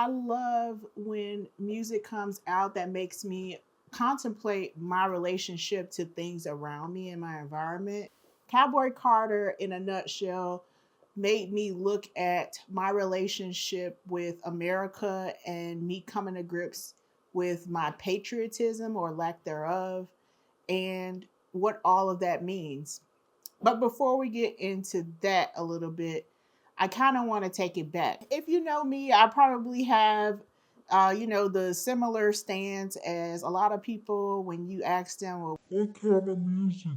I love when music comes out that makes me contemplate my relationship to things around me and my environment. Cowboy Carter, in a nutshell, made me look at my relationship with America and me coming to grips with my patriotism or lack thereof and what all of that means. But before we get into that a little bit, I kind of want to take it back. If you know me, I probably have, the similar stance as a lot of people when you ask them, well, what kind of music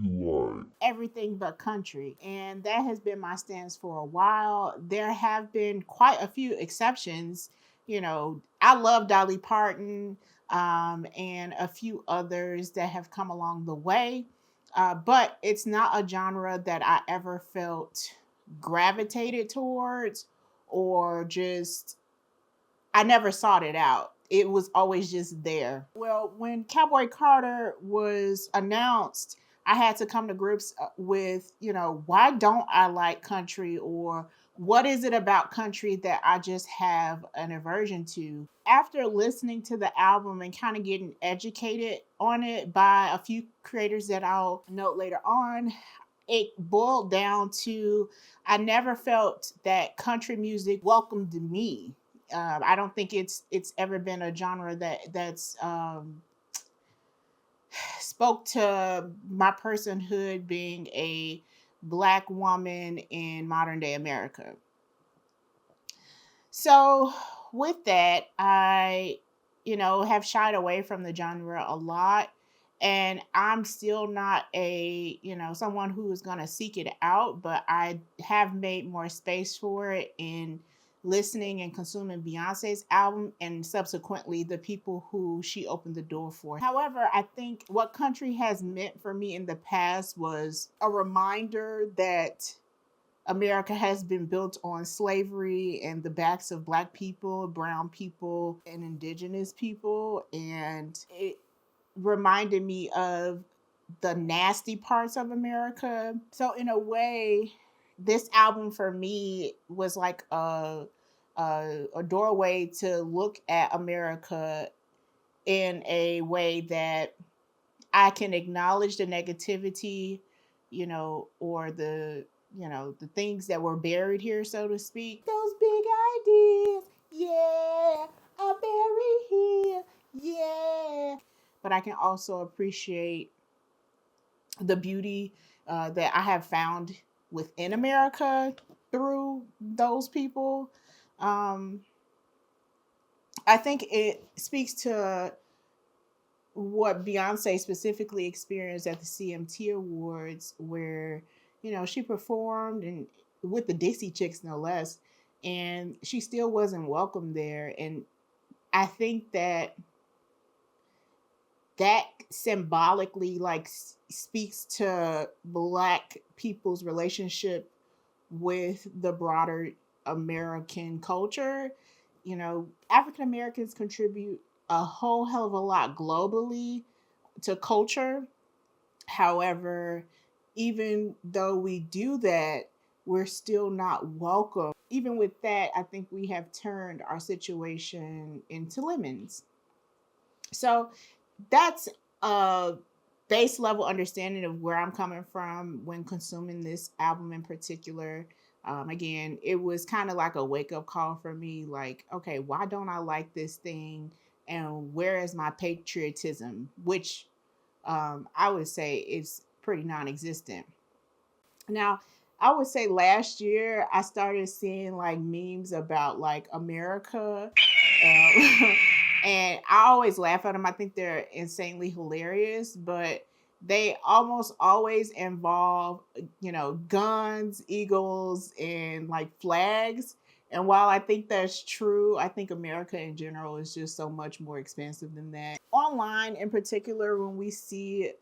do you like? Everything but country. And that has been my stance for a while. There have been quite a few exceptions. I love Dolly Parton and a few others that have come along the way. But it's not a genre that I ever felt gravitated towards or just, I never sought it out. It was always just there. Well, when Cowboy Carter was announced, I had to come to grips with, why don't I like country, or what is it about country that I just have an aversion to? After listening to the album and kind of getting educated on it by a few creators that I'll note later on, it boiled down to I never felt that country music welcomed me. I don't think it's ever been a genre that's spoke to my personhood being a black woman in modern day America. So with that, I, have shied away from the genre a lot. And I'm still not someone who is going to seek it out, but I have made more space for it in listening and consuming Beyonce's album and subsequently the people who she opened the door for. However, I think what country has meant for me in the past was a reminder that America has been built on slavery and the backs of Black people, brown people, and indigenous people. And it reminded me of the nasty parts of America. So, in a way, this album for me was like a doorway to look at America in a way that I can acknowledge the negativity, or the things that were buried here, so to speak. Those big ideas, yeah, are buried here, yeah. But I can also appreciate the beauty that I have found within America through those people. Um, I think it speaks to what Beyonce specifically experienced at the CMT Awards, where she performed and with the Dixie Chicks, no less, and she still wasn't welcome there. And I think that symbolically speaks to Black people's relationship with the broader American culture. African Americans contribute a whole hell of a lot globally to culture. However, even though we do that, we're still not welcome. Even with that, I think we have turned our situation into lemons. So that's a base level understanding of where I'm coming from when consuming this album in particular. Again, it was kind of like a wake up call for me. Like, okay, why don't I like this thing? And where is my patriotism? Which I would say is pretty non existent. Now, I would say last year I started seeing like memes about like America. And I always laugh at them. I think they're insanely hilarious, but they almost always involve, guns, eagles, and like flags. And while I think that's true, I think America in general is just so much more expensive than that. Online, in particular, when we see,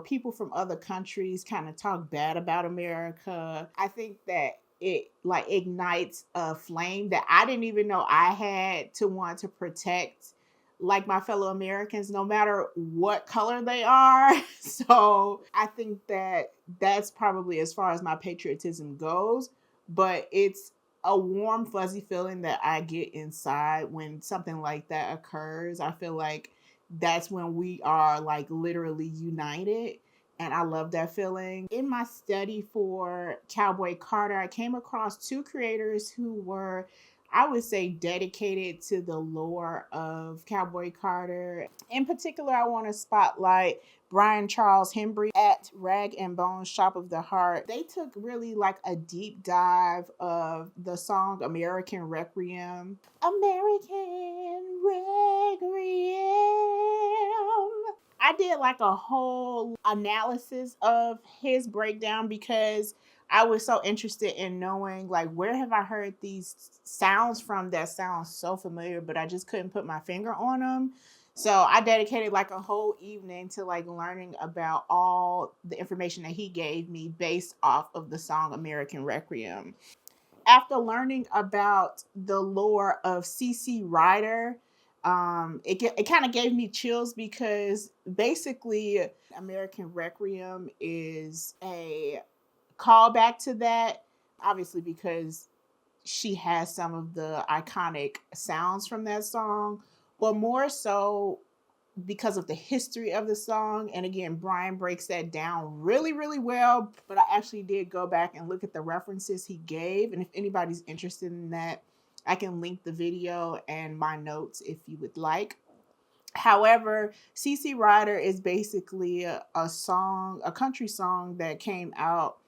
people from other countries kind of talk bad about America, I think that it like ignites a flame that I didn't even know I had to want to protect like my fellow Americans, no matter what color they are. So I think that that's probably as far as my patriotism goes, but it's a warm, fuzzy feeling that I get inside when something like that occurs. I feel like that's when we are like literally united. And I love that feeling. In my study for Cowboy Carter, I came across two creators who were, I would say, dedicated to the lore of Cowboy Carter. In particular, I want to spotlight Brian Charles Hembry at Rag and Bone Shop of the Heart. They took really like a deep dive of the song American Requiem. American Requiem. I did like a whole analysis of his breakdown because I was so interested in knowing like where have I heard these sounds from that sound so familiar, but I just couldn't put my finger on them. So I dedicated like a whole evening to like learning about all the information that he gave me based off of the song American Requiem. After learning about the lore of CC Rider, it kind of gave me chills because basically American Requiem is a callback to that, obviously because she has some of the iconic sounds from that song, but more so because of the history of the song. And again, Brian breaks that down really, really well. But I actually did go back and look at the references he gave. And if anybody's interested in that, I can link the video and my notes if you would like. However, CC Rider is basically a song, a country song that came out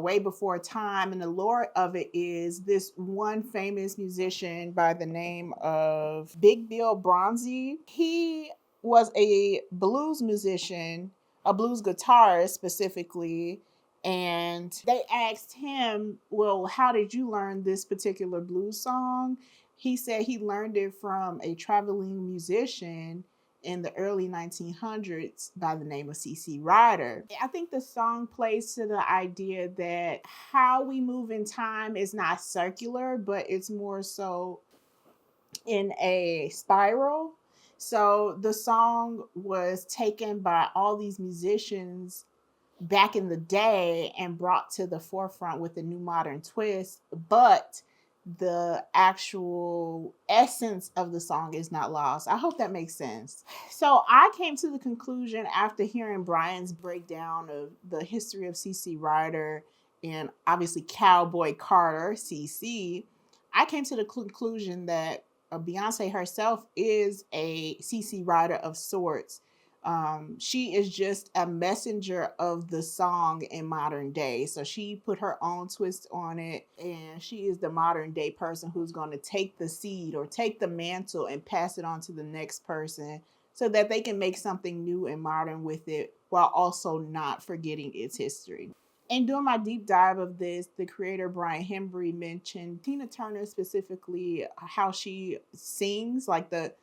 way before time. And the lore of it is this one famous musician by the name of Big Bill Bronzy. He was a blues musician, a blues guitarist specifically. And they asked him, well, how did you learn this particular blues song? He said he learned it from a traveling musician in the early 1900s by the name of CC Rider. I think the song plays to the idea that how we move in time is not circular, but it's more so in a spiral. So the song was taken by all these musicians back in the day and brought to the forefront with a new modern twist, but the actual essence of the song is not lost. I hope that makes sense. So I came to the conclusion after hearing Brian's breakdown of the history of CC Rider and obviously Cowboy Carter, CC, I came to the conclusion that Beyonce herself is a CC Rider of sorts. She is just a messenger of the song in modern day. So she put her own twist on it, and she is the modern day person who's going to take the seed or take the mantle and pass it on to the next person so that they can make something new and modern with it while also not forgetting its history. And doing my deep dive of this, the creator Brian Hembry mentioned Tina Turner specifically, how she sings, like the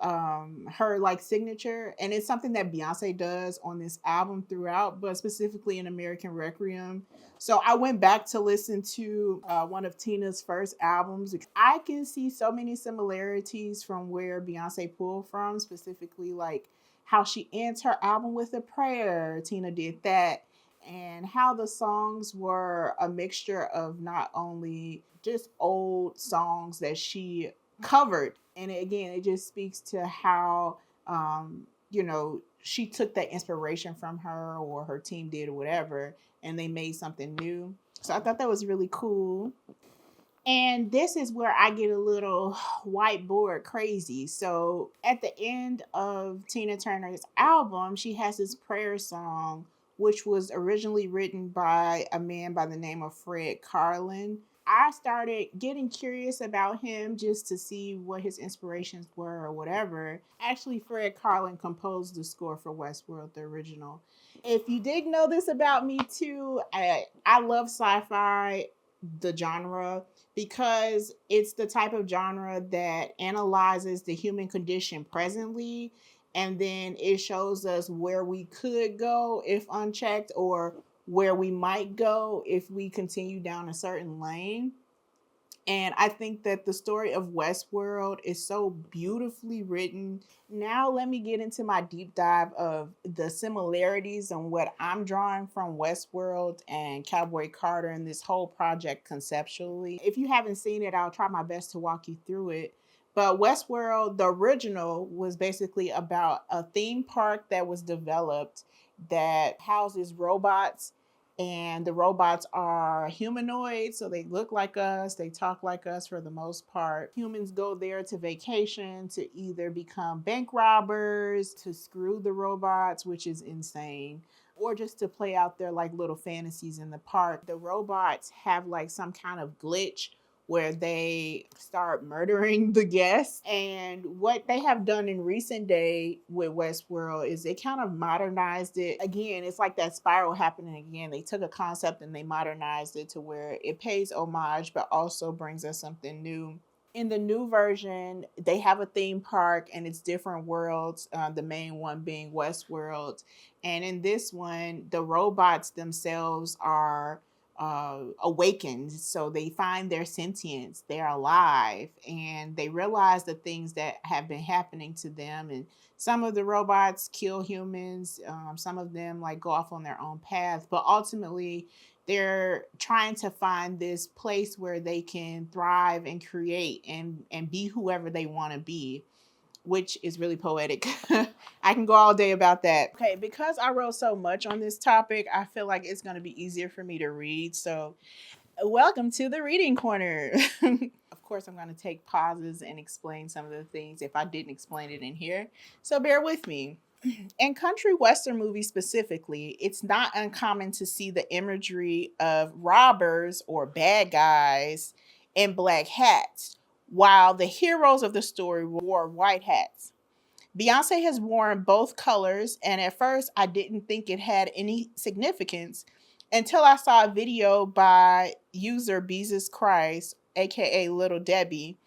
her like signature, and it's something that Beyonce does on this album throughout, but specifically in American Requiem. So I went back to listen to one of Tina's first albums. I can see so many similarities from where Beyonce pulled from, specifically like how she ends her album with a prayer. Tina did that, and how the songs were a mixture of not only just old songs that she covered. And again, it just speaks to how, she took that inspiration from her or her team did or whatever, and they made something new. So I thought that was really cool. And this is where I get a little whiteboard crazy. So at the end of Tina Turner's album, she has this prayer song, which was originally written by a man by the name of Fred Karlin. I started getting curious about him just to see what his inspirations were or whatever. Actually, Fred Karlin composed the score for Westworld, the original. If you didn't know this about me too, I love sci-fi, the genre, because it's the type of genre that analyzes the human condition presently, and then it shows us where we could go if unchecked, or where we might go if we continue down a certain lane. And I think that the story of Westworld is so beautifully written. Now, let me get into my deep dive of the similarities and what I'm drawing from Westworld and Cowboy Carter and this whole project conceptually. If you haven't seen it, I'll try my best to walk you through it. But Westworld, the original, was basically about a theme park that was developed that houses robots, and the robots are humanoids, so they look like us, they talk like us for the most part. Humans go there to vacation to either become bank robbers, to screw the robots, which is insane, or just to play out their like little fantasies in the park. The robots have like some kind of glitch where they start murdering the guests. And what they have done in recent day with Westworld is they kind of modernized it. Again, it's like that spiral happening again. They took a concept and they modernized it to where it pays homage, but also brings us something new. In the new version, they have a theme park and it's different worlds, the main one being Westworld. And in this one, the robots themselves are awakened, so they find their sentience, they're alive, and they realize the things that have been happening to them. And some of the robots kill humans, some of them like go off on their own path, but ultimately they're trying to find this place where they can thrive and create and be whoever they want to be, which is really poetic. I can go all day about that. Okay, because I wrote so much on this topic, I feel like it's going to be easier for me to read. So, welcome to the reading corner. Of course, I'm going to take pauses and explain some of the things if I didn't explain it in here. So, bear with me. In country western movies specifically, it's not uncommon to see the imagery of robbers or bad guys in black hats, while the heroes of the story wore white hats. Beyonce has worn both colors, and at first I didn't think it had any significance until I saw a video by user Beezus Christ, aka Little Debbie.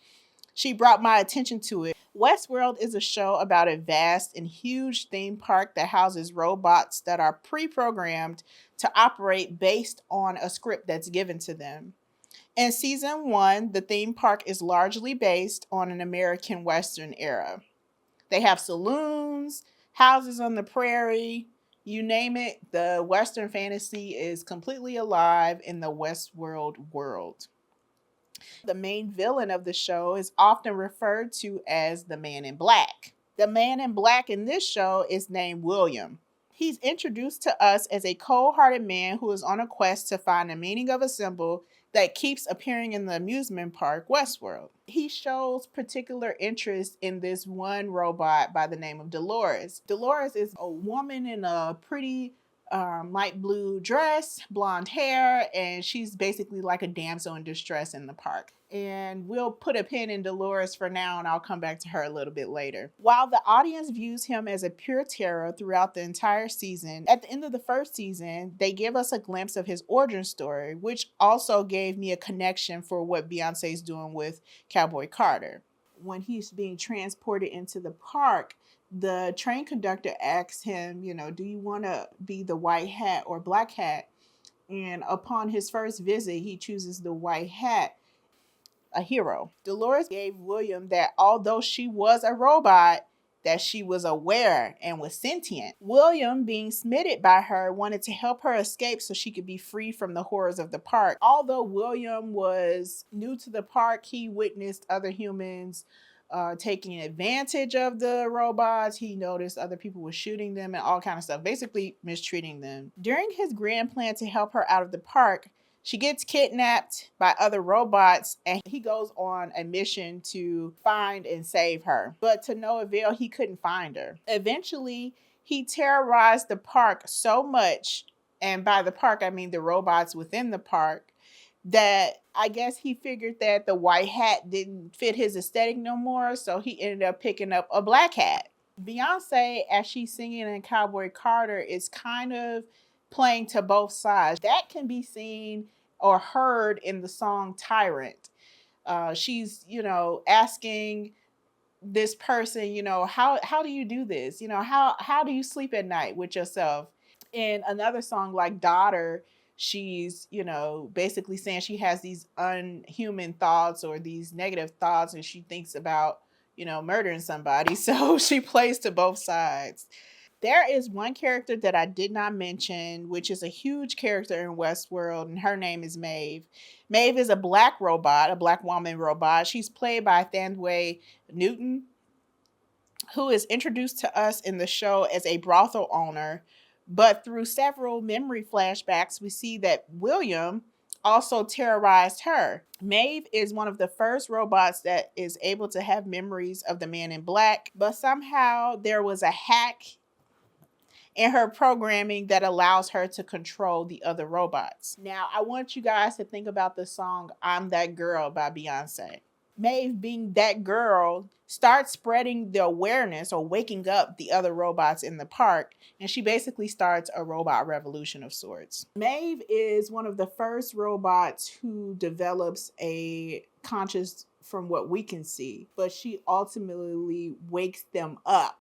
She brought my attention to it. Westworld is a show about a vast and huge theme park that houses robots that are pre programmed to operate based on a script that's given to them. In season one, the theme park is largely based on an American Western era. They have saloons, houses on the prairie, you name it, the Western fantasy is completely alive in the Westworld world. The main villain of the show is often referred to as the Man in Black. The Man in Black in this show is named William. He's introduced to us as a cold-hearted man who is on a quest to find the meaning of a symbol that keeps appearing in the amusement park Westworld. He shows particular interest in this one robot by the name of Dolores. Dolores is a woman in a pretty light blue dress, blonde hair, and she's basically like a damsel in distress in the park. And we'll put a pin in Dolores for now, and I'll come back to her a little bit later. While the audience views him as a pure terror throughout the entire season, at the end of the first season, they give us a glimpse of his origin story, which also gave me a connection for what Beyonce's doing with Cowboy Carter. When he's being transported into the park, the train conductor asks him, do you want to be the white hat or black hat? And upon his first visit, he chooses the white hat, a hero. Dolores gave William that although she was a robot, that she was aware and was sentient. William, being smitten by her, wanted to help her escape so she could be free from the horrors of the park. Although William was new to the park, he witnessed other humans taking advantage of the robots. He noticed other people were shooting them and all kind of stuff, basically mistreating them. During his grand plan to help her out of the park, she gets kidnapped by other robots and he goes on a mission to find and save her. But to no avail, he couldn't find her. Eventually, he terrorized the park so much, and by the park, I mean the robots within the park, that I guess he figured that the white hat didn't fit his aesthetic no more, so he ended up picking up a black hat. Beyonce, as she's singing in Cowboy Carter, is kind of playing to both sides. That can be seen or heard in the song Tyrant. She's, asking this person, how do you do this? How do you sleep at night with yourself? In another song like Daughter, she's, basically saying she has these unhuman thoughts or these negative thoughts, and she thinks about, murdering somebody. So she plays to both sides. There is one character that I did not mention, which is a huge character in Westworld, and her name is Maeve. Maeve is a black robot, a black woman robot. She's played by Thandwe Newton, who is introduced to us in the show as a brothel owner. But through several memory flashbacks, we see that William also terrorized her. Maeve is one of the first robots that is able to have memories of the Man in Black, but somehow there was a hack in her programming that allows her to control the other robots. Now, I want you guys to think about the song I'm That Girl by Beyonce. Maeve, being that girl, starts spreading the awareness or waking up the other robots in the park, and she basically starts a robot revolution of sorts. Maeve is one of the first robots who develops a conscious from what we can see, but she ultimately wakes them up.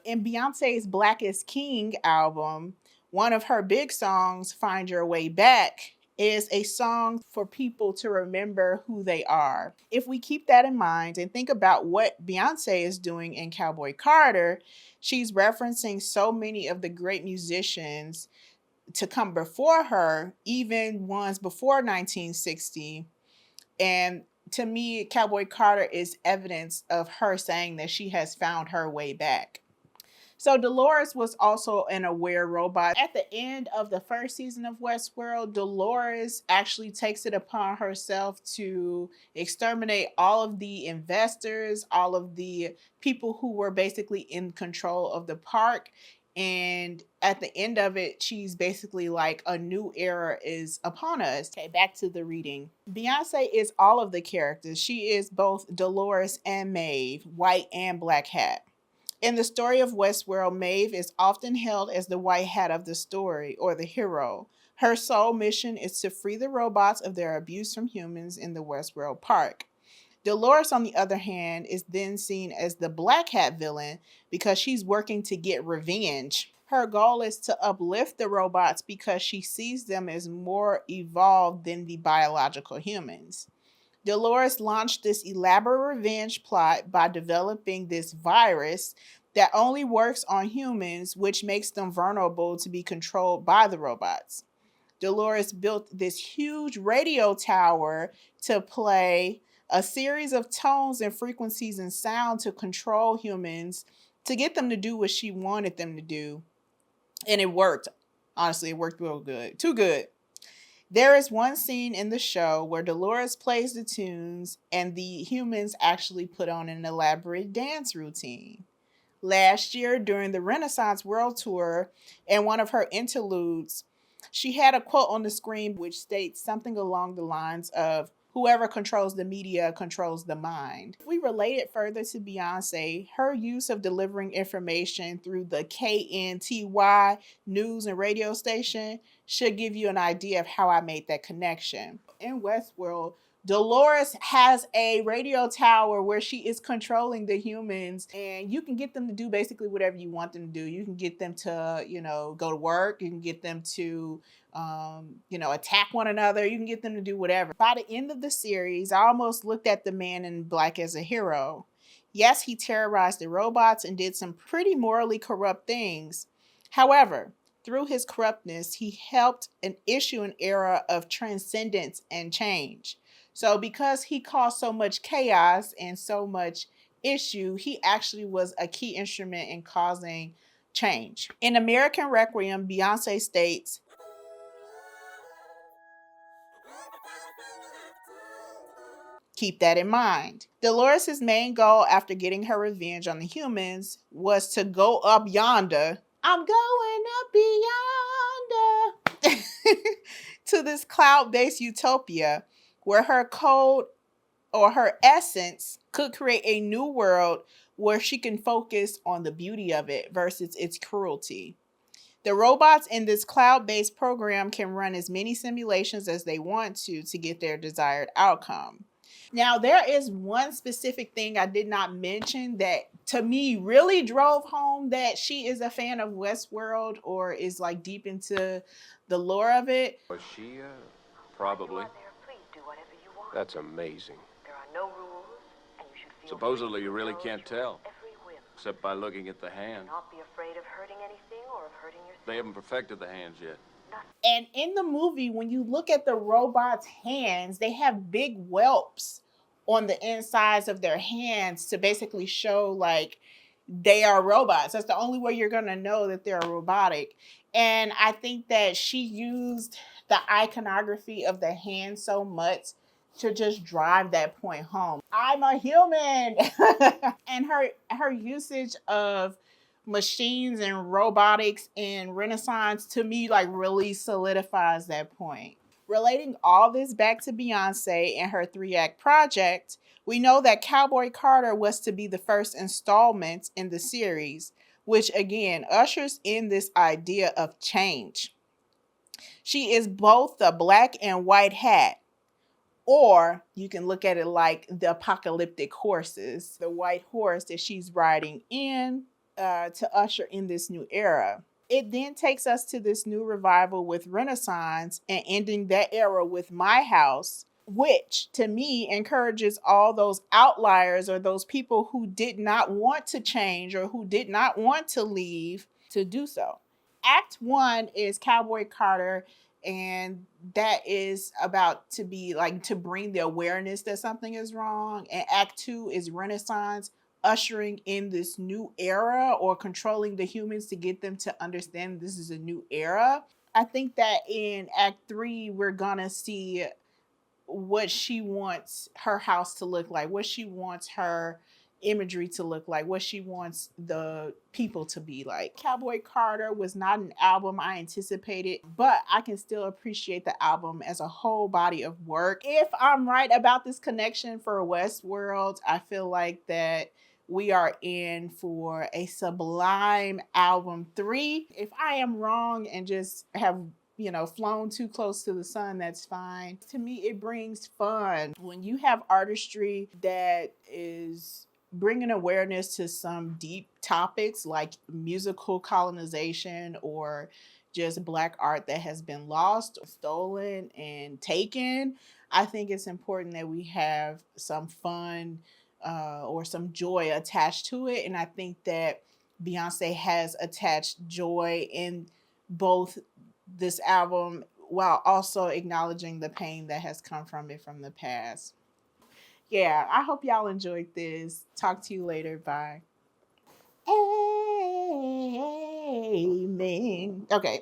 In Beyonce's Black is King album, one of her big songs, Find Your Way Back, is a song for people to remember who they are. If we keep that in mind and think about what Beyonce is doing in Cowboy Carter, she's referencing so many of the great musicians to come before her, even ones before 1960. And to me, Cowboy Carter is evidence of her saying that she has found her way back. So Dolores was also an aware robot. At the end of the first season of Westworld, Dolores actually takes it upon herself to exterminate all of the investors, all of the people who were basically in control of the park. And at the end of it, she's basically like, a new era is upon us. Okay, back to the reading. Beyonce is all of the characters. She is both Dolores and Maeve, white and black hat. In the story of Westworld, Maeve is often held as the white hat of the story, or the hero. Her sole mission is to free the robots of their abuse from humans in the Westworld Park. Dolores, on the other hand, is then seen as the black hat villain because she's working to get revenge. Her goal is to uplift the robots because she sees them as more evolved than the biological humans. Dolores launched this elaborate revenge plot by developing this virus that only works on humans, which makes them vulnerable to be controlled by the robots. Dolores built this huge radio tower to play a series of tones and frequencies and sound to control humans, to get them to do what she wanted them to do. And it worked. Honestly, it worked real good. Too good. There is one scene in the show where Dolores plays the tunes and the humans actually put on an elaborate dance routine. Last year, during the Renaissance World Tour, and one of her interludes, she had a quote on the screen which states something along the lines of, "Whoever controls the media controls the mind." If we relate it further to Beyonce, her use of delivering information through the KNTY news and radio station should give you an idea of how I made that connection. In Westworld, Dolores has a radio tower where she is controlling the humans, and you can get them to do basically whatever you want them to do. You can get them to, go to work. You can get them to, attack one another. You can get them to do whatever. By the end of the series, I almost looked at the Man in Black as a hero. Yes, he terrorized the robots and did some pretty morally corrupt things. However, through his corruptness, he helped issue an era of transcendence and change. So because he caused so much chaos and so much issue, he actually was a key instrument in causing change. In American Requiem, Beyonce states, keep that in mind. Dolores' main goal after getting her revenge on the humans was to go up yonder. I'm going up beyond to this cloud-based utopia where her code or her essence could create a new world where she can focus on the beauty of it versus its cruelty. The robots in this cloud-based program can run as many simulations as they want to get their desired outcome. Now, there is one specific thing I did not mention that to me really drove home that she is a fan of Westworld or is like deep into the lore of it. Was she, probably. That's amazing. There are no rules, and you should feel Supposedly you really can't tell, except by looking at the hands. not be afraid of hurting anything or of hurting yourself. They haven't perfected the hands yet. And in the movie, when you look at the robot's hands, they have big whelps on the insides of their hands to basically show like they are robots. That's the only way you're going to know that they're robotic. And I think that she used the iconography of the hand so much to just drive that point home. I'm a human. And her usage of machines and robotics and Renaissance to me like really solidifies that point. Relating all this back to Beyonce and her 3-act project, we know that Cowboy Carter was to be the first installment in the series, which again ushers in this idea of change. She is both the black and white hat, or you can look at it like the apocalyptic horses, the white horse that she's riding in to usher in this new era. It then takes us to this new revival with Renaissance and ending that era with My House, which to me encourages all those outliers or those people who did not want to change or who did not want to leave to do so. Act 1 is Cowboy Carter, and that is about to be like to bring the awareness that something is wrong. And Act 2 is Renaissance, ushering in this new era or controlling the humans to get them to understand this is a new era. I think that in Act 3, we're gonna see what she wants her house to look like, what she wants her imagery to look like, what she wants the people to be like. Cowboy Carter was not an album I anticipated, but I can still appreciate the album as a whole body of work. If I'm right about this connection for Westworld, I feel like that we are in for a sublime album 3. If I am wrong and just have flown too close to the sun, that's fine. To me, it brings fun. When you have artistry that is bringing awareness to some deep topics like musical colonization or just Black art that has been lost, stolen, and taken, I think it's important that we have some fun or some joy attached to it. And I think that Beyonce has attached joy in both this album while also acknowledging the pain that has come from it from the past. Yeah, I hope y'all enjoyed this. Talk to you later. Bye. Amen. Okay.